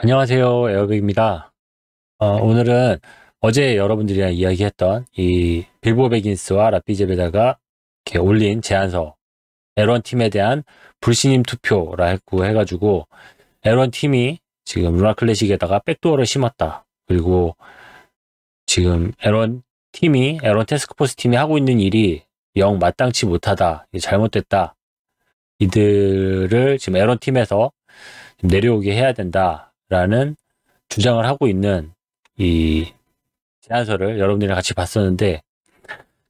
안녕하세요. 에어백입니다. 오늘은 어제 여러분들이랑 이야기했던 이 빌보 베긴스와 라피제베다가 이렇게 올린 제안서 L1 팀에 대한 불신임 투표라고 해가지고 L1 팀이 지금 루나 클래식에다가 백도어를 심었다. 그리고 지금 L1 팀이 L1 태스크포스 팀이 하고 있는 일이 영 마땅치 못하다. 잘못됐다. 이들을 지금 L1 팀에서 내려오게 해야 된다라는 주장을 하고 있는 이 제안서를 여러분들이랑 같이 봤었는데,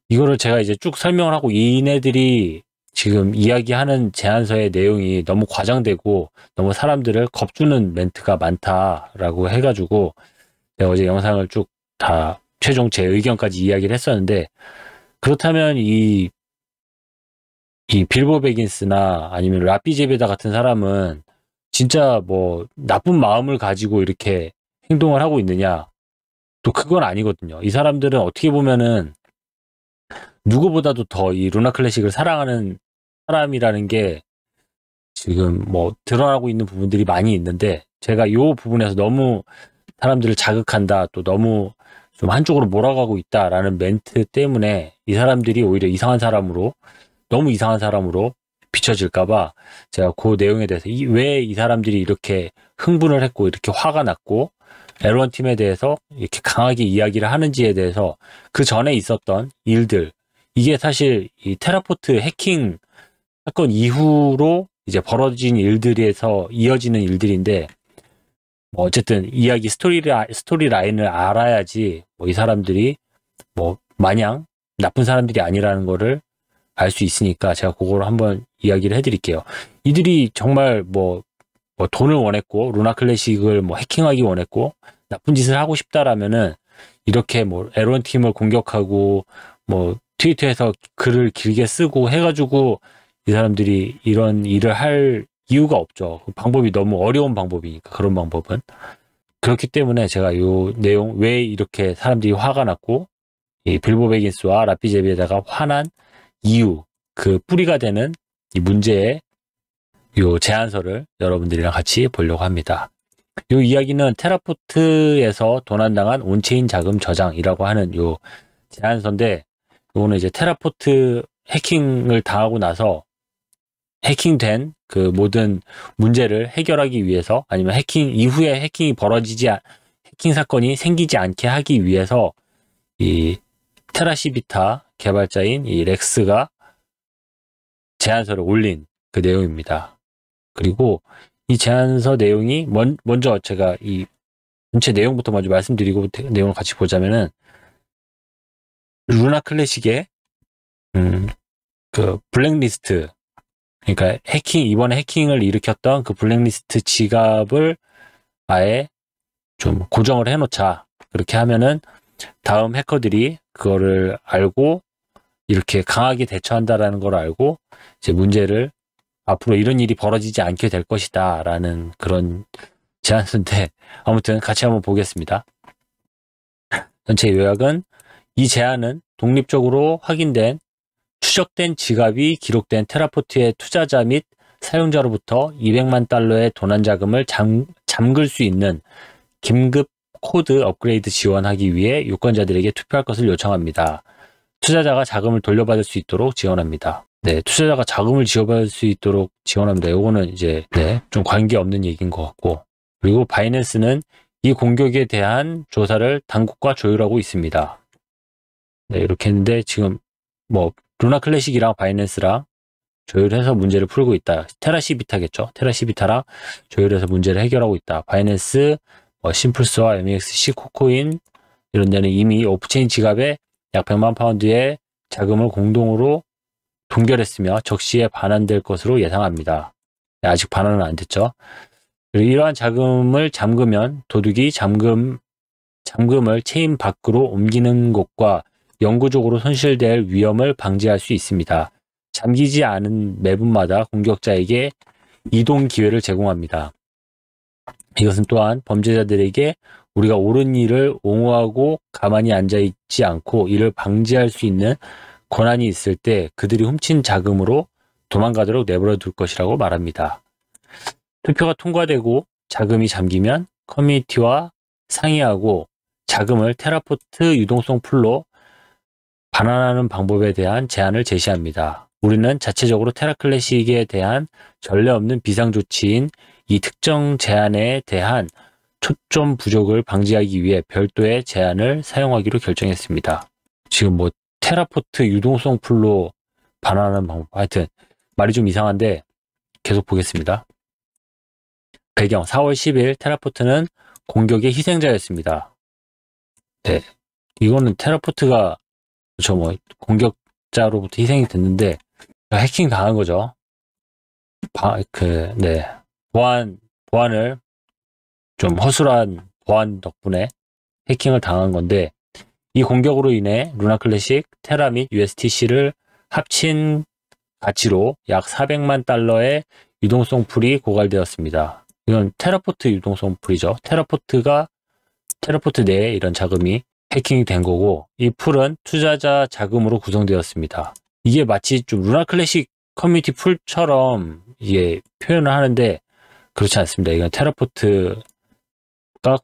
이거를 제가 이제 쭉 설명을 하고 얘네들이 지금 이야기하는 제안서의 내용이 너무 과장되고 너무 사람들을 겁주는 멘트가 많다라고 해가지고 제가 어제 영상을 쭉 다 최종 제 의견까지 이야기를 했었는데, 그렇다면 이 빌보 베긴스나 아니면 라피제베다 같은 사람은 진짜 뭐 나쁜 마음을 가지고 이렇게 행동을 하고 있느냐? 또 그건 아니거든요. 이 사람들은 어떻게 보면은 누구보다도 더 이 루나 클래식을 사랑하는 사람이라는 게 지금 뭐 드러나고 있는 부분들이 많이 있는데, 제가 이 부분에서 너무 사람들을 자극한다, 또 너무 좀 한쪽으로 몰아가고 있다라는 멘트 때문에 이 사람들이 오히려 너무 이상한 사람으로 비춰질까봐 제가 그 내용에 대해서 왜 이 사람들이 이렇게 흥분을 했고 이렇게 화가 났고 L1 팀에 대해서 이렇게 강하게 이야기를 하는지에 대해서 그 전에 있었던 일들, 이게 사실 이 테라포트 해킹 사건 이후로 이제 벌어진 일들에서 이어지는 일들인데, 뭐 어쨌든 이야기 스토리 라인을 알아야지 뭐 이 사람들이 뭐 마냥 나쁜 사람들이 아니라는 거를 알 수 있으니까 제가 그걸 한번 이야기를 해드릴게요. 이들이 정말 뭐 돈을 원했고 루나 클래식을 뭐 해킹하기 원했고 나쁜 짓을 하고 싶다라면은 이렇게 뭐 L1 팀을 공격하고 뭐 트위터에서 글을 길게 쓰고 해가지고 이 사람들이 이런 일을 할 이유가 없죠. 그 방법이 너무 어려운 방법이니까. 그런 방법은 그렇기 때문에 제가 이 내용, 왜 이렇게 사람들이 화가 났고 이 빌보 베긴스와 라피제비에다가 화난 이유, 그 뿌리가 되는 이 문제의 요 제안서를 여러분들이랑 같이 보려고 합니다. 요 이야기는 테라포트에서 도난당한 온체인 자금 저장이라고 하는 요 제안서인데, 요거는 이제 테라포트 해킹을 당하고 나서 해킹된 그 모든 문제를 해결하기 위해서, 아니면 해킹 이후에 해킹 사건이 생기지 않게 하기 위해서 이 테라시비타 개발자인 이 렉스가 제안서를 올린 그 내용입니다. 그리고 이 제안서 내용이 먼저 제가 이 전체 내용부터 먼저 말씀드리고 내용을 같이 보자면은, 루나 클래식의 그 블랙리스트, 그러니까 이번에 해킹을 일으켰던 그 블랙리스트 지갑을 아예 좀 고정을 해놓자. 그렇게 하면은 다음 해커들이 그거를 알고 이렇게 강하게 대처한다라는 걸 알고 이제 문제를, 앞으로 이런 일이 벌어지지 않게 될 것이다 라는 그런 제안서인데, 아무튼 같이 한번 보겠습니다. 전체 요약은, 이 제안은 독립적으로 확인된 추적된 지갑이 기록된 테라포트의 투자자 및 사용자로부터 200만 달러의 도난 자금을 잠글 수 있는 긴급 코드 업그레이드 지원하기 위해 유권자들에게 투표할 것을 요청합니다. 투자자가 자금을 돌려받을 수 있도록 지원합니다. 네, 투자자가 자금을 지원받을 수 있도록 지원합니다. 요거는 이제 좀 관계없는 얘기인 것 같고, 그리고 바이낸스는 이 공격에 대한 조사를 당국과 조율하고 있습니다. 네, 이렇게 했는데 지금 뭐 루나 클래식이랑 바이낸스랑 조율해서 문제를 풀고 있다. 테라시비타겠죠. 테라시비타랑 조율해서 문제를 해결하고 있다. 바이낸스, 심플스와 MEXC, 코코인 이런 데는 이미 오프체인 지갑에 약 100만 파운드의 자금을 공동으로 동결했으며 적시에 반환될 것으로 예상합니다. 네, 아직 반환은 안 됐죠. 그리고 이러한 자금을 잠그면 도둑이 잠금을 체인 밖으로 옮기는 것과 영구적으로 손실될 위험을 방지할 수 있습니다. 잠기지 않은 매분마다 공격자에게 이동 기회를 제공합니다. 이것은 또한 범죄자들에게 우리가 옳은 일을 옹호하고 가만히 앉아있지 않고 이를 방지할 수 있는 권한이 있을 때 그들이 훔친 자금으로 도망가도록 내버려 둘 것이라고 말합니다. 투표가 통과되고 자금이 잠기면 커뮤니티와 상의하고 자금을 테라포트 유동성 풀로 반환하는 방법에 대한 제안을 제시합니다. 우리는 자체적으로 테라클래식에 대한 전례 없는 비상조치인 이 특정 제안에 대한 초점 부족을 방지하기 위해 별도의 제안을 사용하기로 결정했습니다. 지금 뭐 테라포트 유동성 풀로 반환하는 방법, 하여튼 말이 좀 이상한데 계속 보겠습니다. 배경 4월 10일 테라포트는 공격의 희생자였습니다. 네, 이거는 테라포트가 뭐 공격자로부터 희생이 됐는데 해킹 당한 거죠. 보안을 좀 허술한 보안 덕분에 해킹을 당한 건데, 이 공격으로 인해 루나 클래식, 테라 및 USTC를 합친 가치로 약 400만 달러의 유동성 풀이 고갈되었습니다. 이건 테라포트 유동성 풀이죠. 테라포트 내에 이런 자금이 해킹이 된 거고, 이 풀은 투자자 자금으로 구성되었습니다. 이게 마치 좀 루나 클래식 커뮤니티 풀처럼 이게 표현을 하는데 그렇지 않습니다. 이건 테라포트가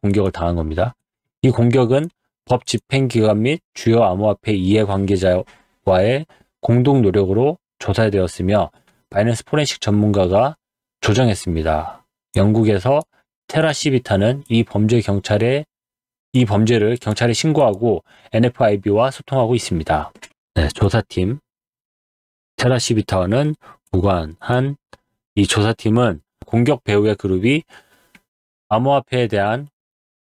공격을 당한 겁니다. 이 공격은 법 집행기관 및 주요 암호화폐 이해관계자와의 공동 노력으로 조사되었으며 바이낸스 포렌식 전문가가 조정했습니다. 영국에서 테라시비타는 이 범죄를 경찰에 신고하고 NFIB와 소통하고 있습니다. 네, 조사팀 테라시비타와는 무관한 이 조사팀은 공격 배후의 그룹이 암호화폐에 대한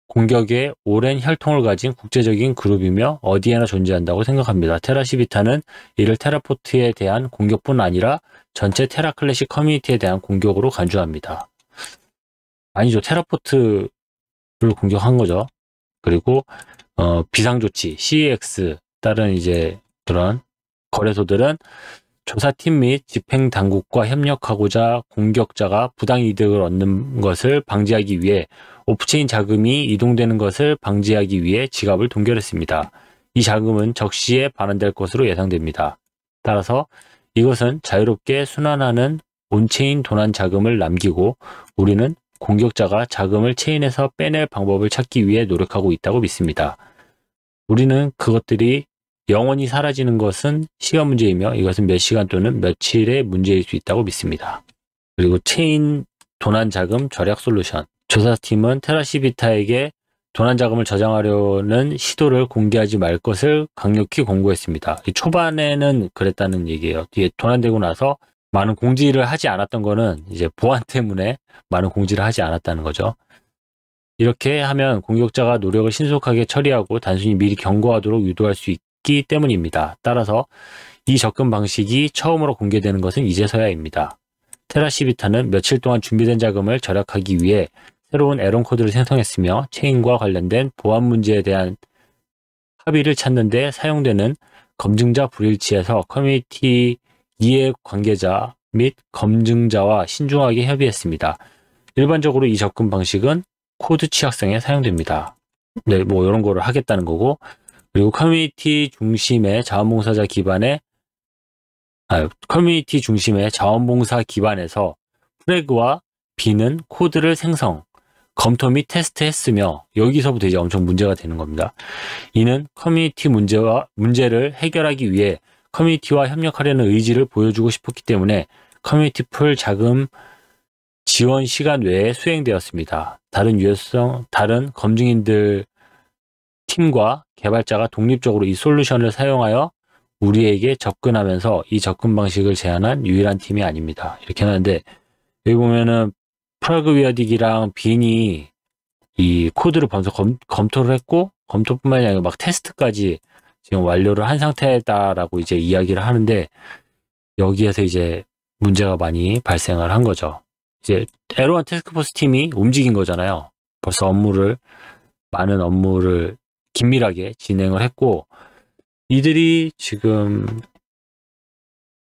공격에 오랜 혈통을 가진 국제적인 그룹이며 어디에나 존재한다고 생각합니다. 테라시비타는 이를 테라포트에 대한 공격뿐 아니라 전체 테라클래식 커뮤니티에 대한 공격으로 간주합니다. 아니죠. 테라포트를 공격한 거죠. 그리고 비상조치, CEX 다른 이제 그런 거래소들은 조사팀 및 집행당국과 협력하고자 공격자가 부당이득을 얻는 것을 방지하기 위해 오프체인 자금이 이동되는 것을 방지하기 위해 지갑을 동결했습니다. 이 자금은 적시에 반환될 것으로 예상됩니다. 따라서 이것은 자유롭게 순환하는 온체인 도난 자금을 남기고 우리는 공격자가 자금을 체인에서 빼낼 방법을 찾기 위해 노력하고 있다고 믿습니다. 우리는 그것들이 영원히 사라지는 것은 시간 문제이며 이것은 몇 시간 또는 며칠의 문제일 수 있다고 믿습니다. 그리고 체인 도난 자금 절약 솔루션. 조사팀은 테라시비타에게 도난 자금을 저장하려는 시도를 공개하지 말 것을 강력히 권고했습니다. 초반에는 그랬다는 얘기예요. 뒤에 도난되고 나서 많은 공지를 하지 않았던 거는 이제 보안 때문에 많은 공지를 하지 않았다는 거죠. 이렇게 하면 공격자가 노력을 신속하게 처리하고 단순히 미리 경고하도록 유도할 수 있기 때문입니다. 따라서 이 접근 방식이 처음으로 공개되는 것은 이제서야입니다. 테라시비타는 며칠 동안 준비된 자금을 절약하기 위해 새로운 에런 코드를 생성했으며 체인과 관련된 보안 문제에 대한 합의를 찾는 데 사용되는 검증자 불일치에서 커뮤니티 이해관계자 및 검증자와 신중하게 협의했습니다. 일반적으로 이 접근 방식은 코드 취약성에 사용됩니다. 네, 뭐 이런 거를 하겠다는 거고, 그리고 커뮤니티 중심의 자원봉사 기반에서 프레그와 B는 코드를 생성, 검토 및 테스트했으며 여기서부터 이제 엄청 문제가 되는 겁니다. 이는 커뮤니티 문제를 해결하기 위해 커뮤니티와 협력하려는 의지를 보여주고 싶었기 때문에 커뮤니티 풀 자금 지원 시간 외에 수행되었습니다. 다른 검증인들 팀과 개발자가 독립적으로 이 솔루션을 사용하여 우리에게 접근하면서 이 접근 방식을 제안한 유일한 팀이 아닙니다. 이렇게 하는데 여기 보면은 프라그위아딕이랑 빈이 이 코드를 벌써 검토를 했고 검토뿐만이 아니라 막 테스트까지 지금 완료를 한 상태다라고 이제 이야기를 하는데 여기에서 이제 문제가 많이 발생을 한 거죠. 이제 에로원 태스크포스 팀이 움직인 거잖아요. 벌써 많은 업무를 긴밀하게 진행을 했고 이들이 지금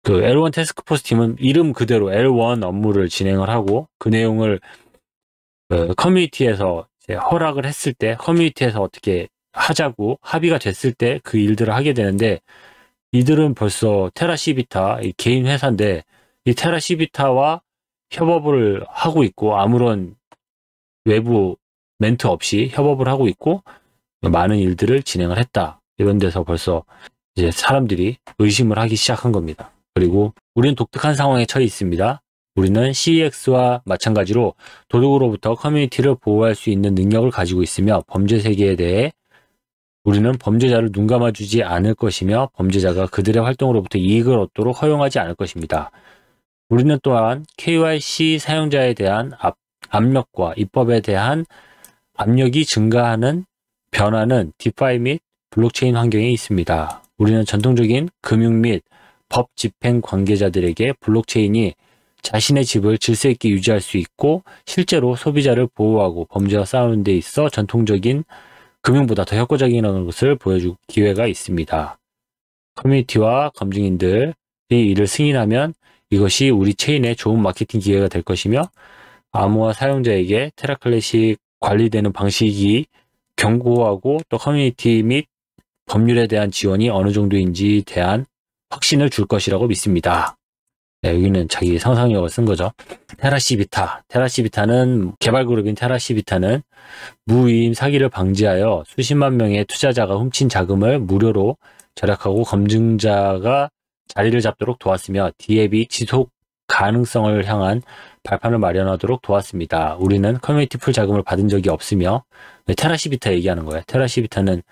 그 L1 태스크포스 팀은 이름 그대로 L1 업무를 진행을 하고 그 내용을 커뮤니티에서 이제 허락을 했을 때 커뮤니티에서 어떻게 하자고 합의가 됐을 때 그 일들을 하게 되는데 이들은 벌써 테라시비타 개인 회사인데 이 테라시비타와 협업을 하고 있고 아무런 외부 멘트 없이 협업을 하고 있고 많은 일들을 진행을 했다. 이런 데서 벌써 이제 사람들이 의심을 하기 시작한 겁니다. 그리고 우리는 독특한 상황에 처해 있습니다. 우리는 CEX와 마찬가지로 도둑으로부터 커뮤니티를 보호할 수 있는 능력을 가지고 있으며 범죄 세계에 대해 우리는 범죄자를 눈 감아주지 않을 것이며 범죄자가 그들의 활동으로부터 이익을 얻도록 허용하지 않을 것입니다. 우리는 또한 KYC 사용자에 대한 압력과 입법에 대한 압력이 증가하는 변화는 디파이 및 블록체인 환경에 있습니다. 우리는 전통적인 금융 및 법 집행 관계자들에게 블록체인이 자신의 집을 질서 있게 유지할 수 있고 실제로 소비자를 보호하고 범죄와 싸우는 데 있어 전통적인 금융보다 더 효과적이라는 것을 보여줄 기회가 있습니다. 커뮤니티와 검증인들이 이를 승인하면 이것이 우리 체인의 좋은 마케팅 기회가 될 것이며 암호화 사용자에게 테라클래식 관리되는 방식이 견고하고 또 커뮤니티 및 법률에 대한 지원이 어느 정도인지에 대한 확신을 줄 것이라고 믿습니다. 네, 여기는 자기 상상력을 쓴 거죠. 테라시비타는 개발그룹인 테라시비타는 무위임 사기를 방지하여 수십만 명의 투자자가 훔친 자금을 무료로 절약하고 검증자가 자리를 잡도록 도왔으며 디앱이 지속 가능성을 향한 발판을 마련하도록 도왔습니다. 우리는 커뮤니티 풀 자금을 받은 적이 없으며 테라시비타 얘기하는 거예요. 테라시비타는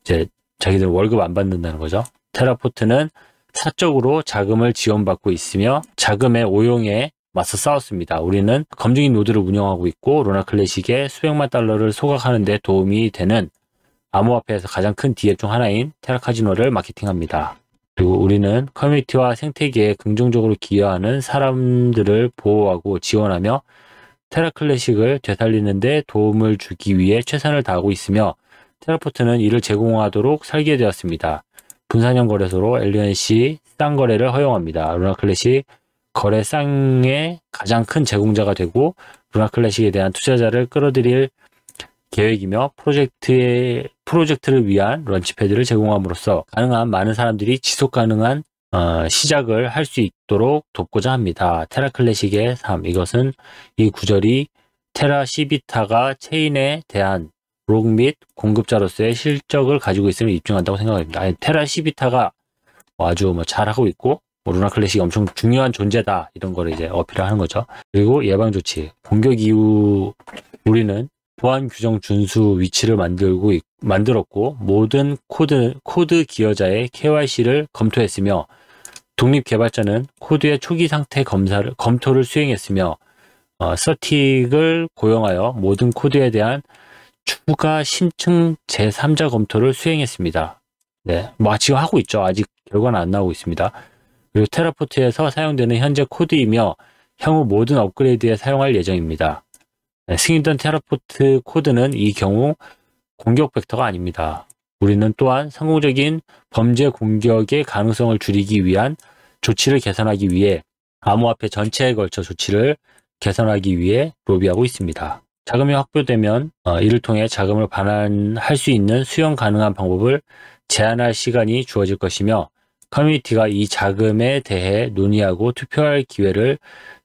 이제 자기들 월급 안 받는다는 거죠. 테라포트는 사적으로 자금을 지원받고 있으며 자금의 오용에 맞서 싸웠습니다. 우리는 검증인 노드를 운영하고 있고 루나 클래식의 수백만 달러를 소각하는 데 도움이 되는 암호화폐에서 가장 큰 디앱 중 하나인 테라카지노를 마케팅합니다. 그리고 우리는 커뮤니티와 생태계에 긍정적으로 기여하는 사람들을 보호하고 지원하며 테라클래식을 되살리는 데 도움을 주기 위해 최선을 다하고 있으며 테라포트는 이를 제공하도록 설계되었습니다. 분산형 거래소로 LUNC 쌍거래를 허용합니다. 루나클래식 거래 쌍의 가장 큰 제공자가 되고 루나클래식에 대한 투자자를 끌어들일 계획이며 프로젝트를 위한 런치패드를 제공함으로써 가능한 많은 사람들이 지속 가능한 시작을 할 수 있도록 돕고자 합니다. 테라클래식의 삶, 이것은 이 구절이 테라시비타가 체인에 대한 블록 및 공급자로서의 실적을 가지고 있음을 입증한다고 생각합니다. 테라시비타가 아주 잘하고 있고 루나클래식이 엄청 중요한 존재다 이런 거를 이제 어필을 하는 거죠. 그리고 예방조치, 공격 이후 우리는 보안 규정 준수 위치를 만들었고 모든 코드 기여자의 KYC를 검토했으며 독립 개발자는 코드의 초기 상태 검토를 수행했으며 서틱을 고용하여 모든 코드에 대한 추가 심층 제3자 검토를 수행했습니다. 네, 지금 하고 있죠. 아직 결과는 안 나오고 있습니다. 그리고 테라포트에서 사용되는 현재 코드이며 향후 모든 업그레이드에 사용할 예정입니다. 네, 승인된 테라포트 코드는 이 경우 공격 벡터가 아닙니다. 우리는 또한 성공적인 범죄 공격의 가능성을 줄이기 위한 조치를 개선하기 위해 암호화폐 전체에 걸쳐 조치를 개선하기 위해 로비하고 있습니다. 자금이 확보되면 이를 통해 자금을 반환할 수 있는 수용 가능한 방법을 제한할 시간이 주어질 것이며 커뮤니티가 이 자금에 대해 논의하고 투표할 기회를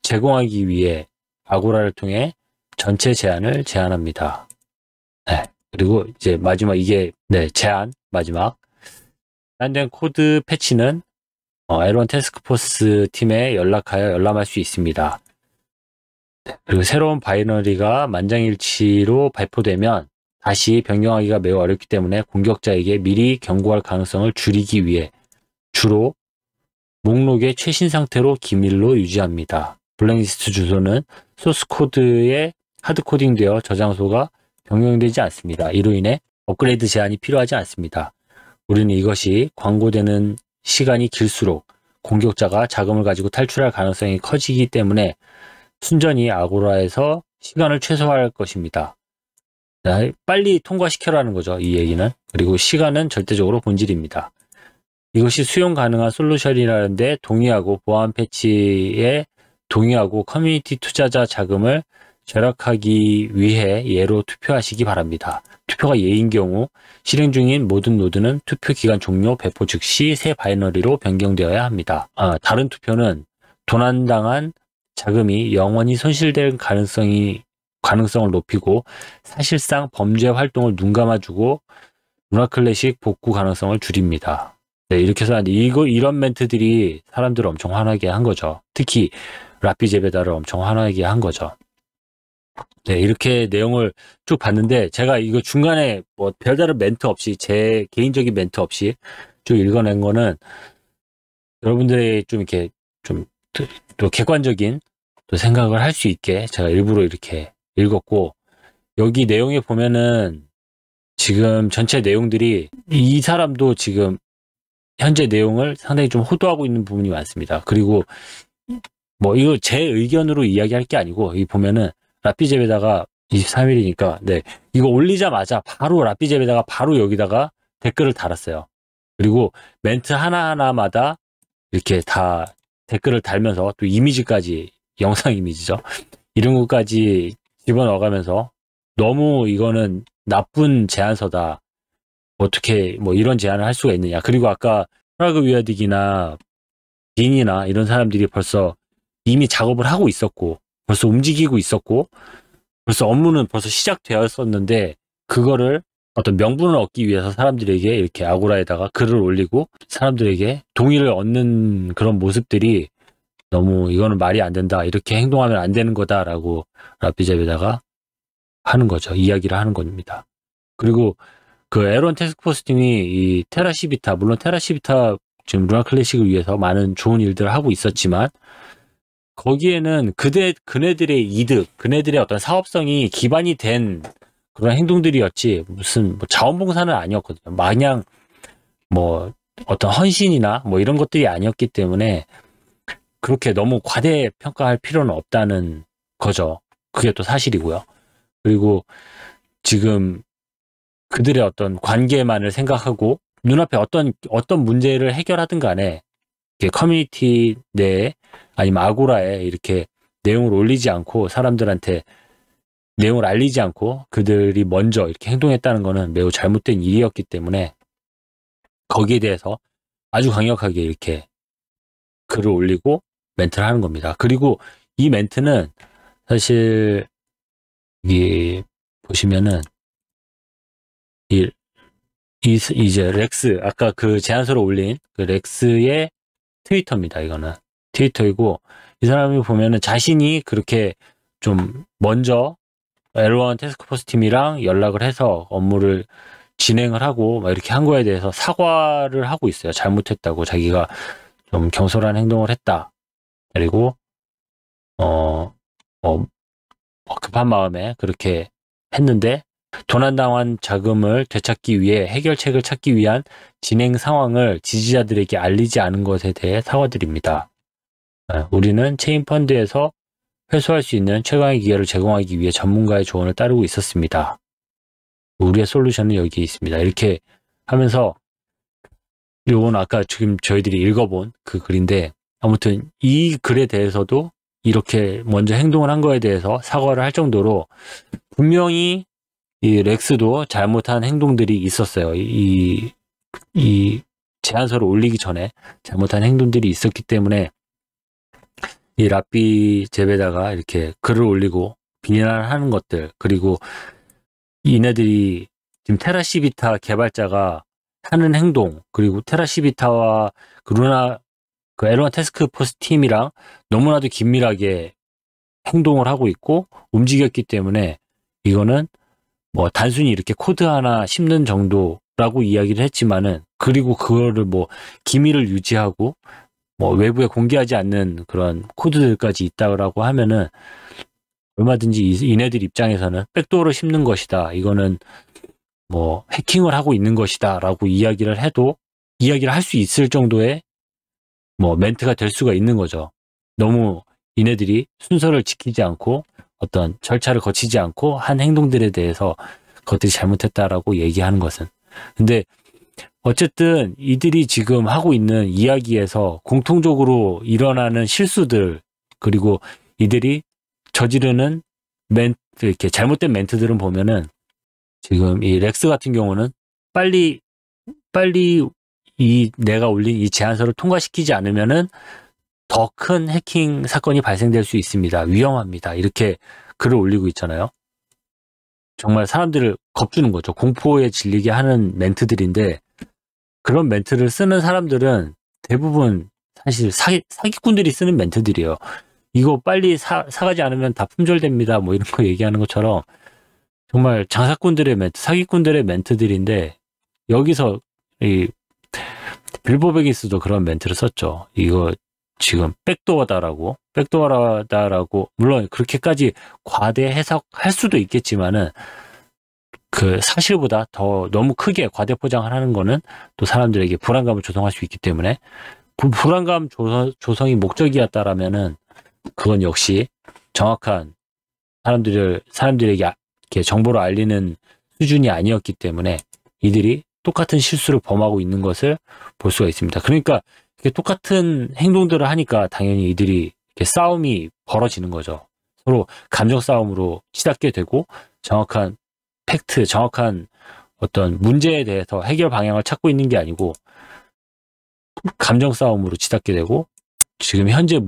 제공하기 위해 아고라를 통해 전체 제한을 제한합니다. 네, 그리고 이제 마지막 제한 마지막 제한된 코드 패치는 L1 태스크포스 팀에 연락하여 열람할 수 있습니다. 그리고 새로운 바이너리가 만장일치로 발표되면 다시 변경하기가 매우 어렵기 때문에 공격자에게 미리 경고할 가능성을 줄이기 위해 주로 목록의 최신 상태로 기밀로 유지합니다. 블랙리스트 주소는 소스 코드에 하드코딩되어 저장소가 변경되지 않습니다. 이로 인해 업그레이드 제한이 필요하지 않습니다. 우리는 이것이 광고되는 시간이 길수록 공격자가 자금을 가지고 탈출할 가능성이 커지기 때문에 순전히 아고라에서 시간을 최소화할 것입니다. 빨리 통과시켜라는 거죠. 이 얘기는. 그리고 시간은 절대적으로 본질입니다. 이것이 수용 가능한 솔루션이라는데 동의하고 보안 패치에 동의하고 커뮤니티 투자자 자금을 절약하기 위해 예로 투표하시기 바랍니다. 투표가 예인 경우 실행 중인 모든 노드는 투표 기간 종료 배포 즉시 새 바이너리로 변경되어야 합니다. 다른 투표는 도난당한 자금이 영원히 손실될 가능성이 가능성을 높이고 사실상 범죄 활동을 눈감아주고 루나클래식 복구 가능성을 줄입니다. 네, 이렇게 해서 이런 멘트들이 사람들을 엄청 화나게 한 거죠. 특히 라피 제베다를 엄청 화나게 한 거죠. 네, 이렇게 내용을 쭉 봤는데 제가 이거 중간에 뭐 별다른 멘트 없이 제 개인적인 멘트 없이 쭉 읽어낸 거는 여러분들이 좀 이렇게 좀 또 객관적인 또 생각을 할 수 있게 제가 일부러 이렇게 읽었고, 여기 내용에 보면은 지금 전체 내용들이 이 사람도 지금 현재 내용을 상당히 좀 호도하고 있는 부분이 많습니다. 그리고 뭐 이거 제 의견으로 이야기할 게 아니고, 이 보면은 라피 제베다가 23일이니까 네, 이거 올리자마자 바로 라피 제베다가 바로 여기다가 댓글을 달았어요. 그리고 멘트 하나하나마다 이렇게 다 댓글을 달면서 또 이미지까지, 영상 이미지죠, 이런 것까지 집어넣어가면서 너무 이거는 나쁜 제안서다, 어떻게 뭐 이런 제안을 할 수가 있느냐. 그리고 아까 프라그 위아딕이나 딘이나 이런 사람들이 벌써 이미 작업을 하고 있었고 벌써 움직이고 있었고 벌써 업무는 벌써 시작되었었는데, 그거를 어떤 명분을 얻기 위해서 사람들에게 이렇게 아고라에다가 글을 올리고 사람들에게 동의를 얻는 그런 모습들이 너무 이거는 말이 안 된다, 이렇게 행동하면 안 되는 거다라고 라피 제베다가 하는 거죠. 이야기를 하는 겁니다. 그리고 그 에론 태스크포스 팀이 이 테라시비타, 물론 테라시비타 지금 루나클래식을 위해서 많은 좋은 일들을 하고 있었지만 거기에는 그네들의 이득, 그네들의 어떤 사업성이 기반이 된 그런 행동들이었지 무슨 뭐 자원봉사는 아니었거든요. 마냥 뭐 어떤 헌신이나 뭐 이런 것들이 아니었기 때문에 그렇게 너무 과대평가할 필요는 없다는 거죠. 그게 또 사실이고요. 그리고 지금 그들의 어떤 관계만을 생각하고 눈앞에 어떤 문제를 해결하든 간에 커뮤니티 내에 아니면 아고라에 이렇게 내용을 올리지 않고 사람들한테 내용을 알리지 않고 그들이 먼저 이렇게 행동했다는 것은 매우 잘못된 일이었기 때문에 거기에 대해서 아주 강력하게 이렇게 글을 올리고 멘트를 하는 겁니다. 그리고 이 멘트는 사실 이게 보시면은 이제 렉스, 아까 그 제안서를 올린 그 렉스의 트위터입니다. 이거는 트위터이고, 이 사람이 보면은 자신이 그렇게 좀 먼저 L1 태스크포스 팀이랑 연락을 해서 업무를 진행을 하고 막 이렇게 한 거에 대해서 사과를 하고 있어요. 잘못했다고, 자기가 좀 경솔한 행동을 했다. 그리고 급한 마음에 그렇게 했는데 도난당한 자금을 되찾기 위해 해결책을 찾기 위한 진행 상황을 지지자들에게 알리지 않은 것에 대해 사과드립니다. 우리는 체인 펀드에서 회수할 수 있는 최강의 기회를 제공하기 위해 전문가의 조언을 따르고 있었습니다. 우리의 솔루션은 여기에 있습니다. 이렇게 하면서, 요건 아까 지금 저희들이 읽어본 그 글인데, 아무튼 이 글에 대해서도 이렇게 먼저 행동을 한 거에 대해서 사과를 할 정도로 분명히 이 렉스도 잘못한 행동들이 있었어요. 이 제안서를 올리기 전에 잘못한 행동들이 있었기 때문에 이 라피 제베다가 이렇게 글을 올리고 비난하는 것들, 그리고 이네들이 지금 테라시비타 개발자가 하는 행동, 그리고 테라시비타와 그 L1 태스크포스 팀이랑 너무나도 긴밀하게 행동을 하고 있고 움직였기 때문에 이거는 뭐 단순히 이렇게 코드 하나 심는 정도라고 이야기를 했지만은, 그리고 그거를 뭐 기밀을 유지하고 뭐 외부에 공개하지 않는 그런 코드들까지 있다고 하면은 얼마든지 이네들 입장에서는 백도어를 심는 것이다, 이거는 뭐 해킹을 하고 있는 것이다 라고 이야기를 해도 이야기를 할 수 있을 정도의 뭐 멘트가 될 수가 있는 거죠. 너무 이네들이 순서를 지키지 않고 어떤 절차를 거치지 않고 한 행동들에 대해서 그것들이 잘못했다라고 얘기하는 것은. 근데 어쨌든 이들이 지금 하고 있는 이야기에서 공통적으로 일어나는 실수들, 그리고 이들이 저지르는 이렇게 잘못된 멘트들은 보면은, 지금 이 렉스 같은 경우는 빨리 내가 올린 이 제안서를 통과시키지 않으면은 더 큰 해킹 사건이 발생될 수 있습니다. 위험합니다. 이렇게 글을 올리고 있잖아요. 정말 사람들을 겁주는 거죠. 공포에 질리게 하는 멘트들인데, 그런 멘트를 쓰는 사람들은 대부분 사실 사기꾼들이 쓰는 멘트들이에요. 이거 빨리 사가지 않으면 다 품절됩니다. 뭐 이런 거 얘기하는 것처럼 정말 장사꾼들의 멘트, 사기꾼들의 멘트들인데, 여기서 이 빌보 베깅스도 그런 멘트를 썼죠. 이거 지금 백도어다라고, 물론 그렇게까지 과대 해석할 수도 있겠지만은, 그 사실보다 더 너무 크게 과대 포장을 하는 거는 또 사람들에게 불안감을 조성할 수 있기 때문에, 그 불안감 조성이 목적이었다라면은 그건 역시 정확한 사람들에게 이렇게 정보를 알리는 수준이 아니었기 때문에 이들이 똑같은 실수를 범하고 있는 것을 볼 수가 있습니다. 그러니까 이렇게 똑같은 행동들을 하니까 당연히 이들이 이렇게 싸움이 벌어지는 거죠. 서로 감정 싸움으로 치닫게 되고, 정확한 팩트, 정확한 어떤 문제에 대해서 해결 방향을 찾고 있는 게 아니고 감정 싸움으로 치닫게 되고, 지금 현재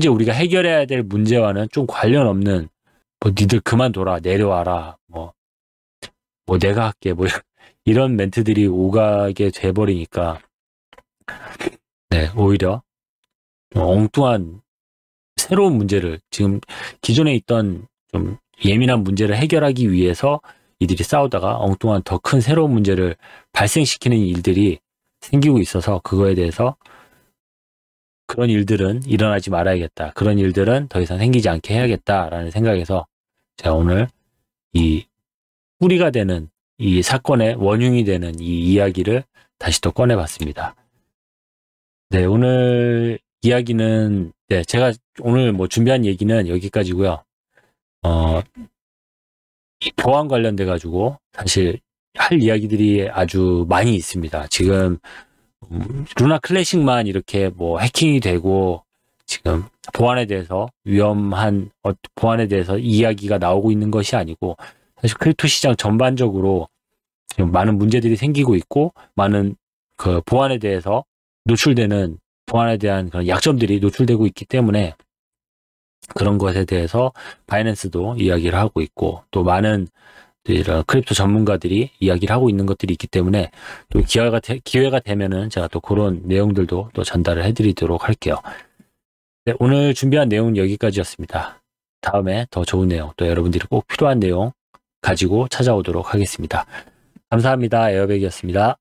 우리가 해결해야 될 문제와는 좀 관련 없는, 뭐 니들 그만둬라, 내려와라, 뭐 내가 할게, 뭐 이런 멘트들이 오가게 돼버리니까, 네, 오히려 엉뚱한 새로운 문제를, 지금 기존에 있던 좀 예민한 문제를 해결하기 위해서 이들이 싸우다가 엉뚱한 더 큰 새로운 문제를 발생시키는 일들이 생기고 있어서, 그거에 대해서 그런 일들은 일어나지 말아야겠다, 그런 일들은 더 이상 생기지 않게 해야겠다라는 생각에서 제가 오늘 이 뿌리가 되는, 이 사건의 원흉이 되는 이 이야기를 다시 또 꺼내봤습니다. 네, 오늘 이야기는, 네, 제가 오늘 뭐 준비한 얘기는 여기까지고요. 이 보안 관련돼 가지고 사실 할 이야기들이 아주 많이 있습니다. 지금 루나 클래식만 이렇게 뭐 해킹이 되고, 지금 보안에 대해서 보안에 대해서 이야기가 나오고 있는 것이 아니고, 사실 크립토 시장 전반적으로 지금 많은 문제들이 생기고 있고, 많은 그 보안에 대한 그런 약점들이 노출되고 있기 때문에, 그런 것에 대해서 바이낸스도 이야기를 하고 있고, 또 많은 이런 크립토 전문가들이 이야기를 하고 있는 것들이 있기 때문에, 또 기회가 되면은 제가 또 그런 내용들도 또 전달을 해드리도록 할게요. 네, 오늘 준비한 내용은 여기까지였습니다. 다음에 더 좋은 내용, 또 여러분들이 꼭 필요한 내용 가지고 찾아오도록 하겠습니다. 감사합니다. 에어백이었습니다.